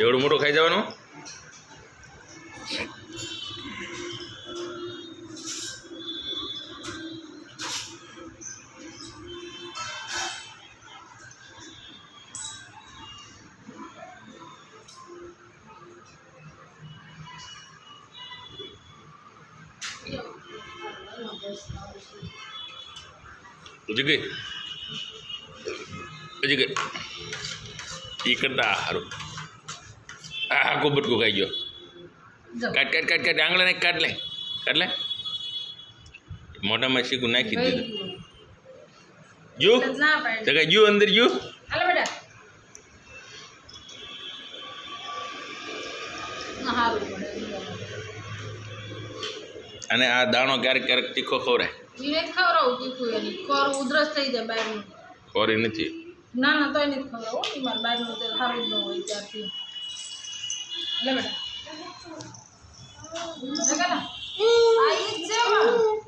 એવડું મોટું ખાઈ જવાનું. હજી ગઈ એ કરતા સારું. આખું બટકું ખાઈ ગયો. કાટ આંગળા નાખ, કાઢ લે મોઢામાં શીખું નાખી દીધું. જુ જગા જુ અંદર જુ. અને આ દાણો ક્યારેક ક્યારેક તીખો ખવરાય. ઉધરસ થઈ જાય બહારનું. ખોરી નથી. ના તો નથી ખવડાવું મારે બહારનું તેલ સારું જ ન હોય ત્યારથી. લે બેટા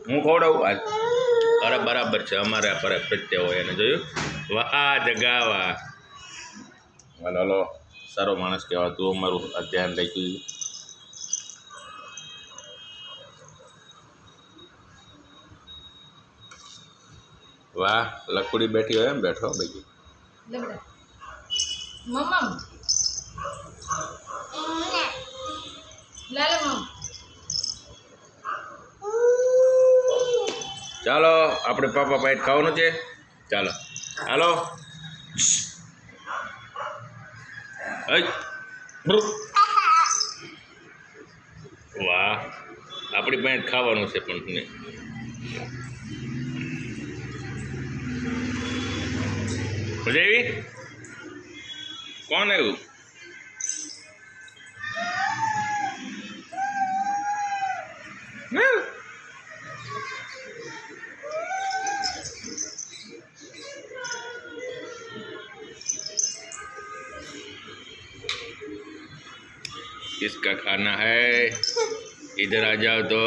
હું ખવડાવું આજ. અરે બરાબર છે, અમારે પર પ્રત્યે હોય એને જોયું. વાહ જગા વાહ. હાલો સારો માણસ કહેવા તું અમારું ધ્યાન રાખ્યું. વાહ લખુડી બેઠી હોય એમ બેઠો ભાઈ. લે બેટા મમ્મા લે મમ્મા. ચાલો આપણે પાપા પાઇટ ખાવાનું છે. ચાલો હાલો. વાહ આપણી પાઇટ ખાવાનું છે પણ નહીં. મજા આવી? કોણ આવ્યું? किसका खाना है? इधर आ जाओ तो.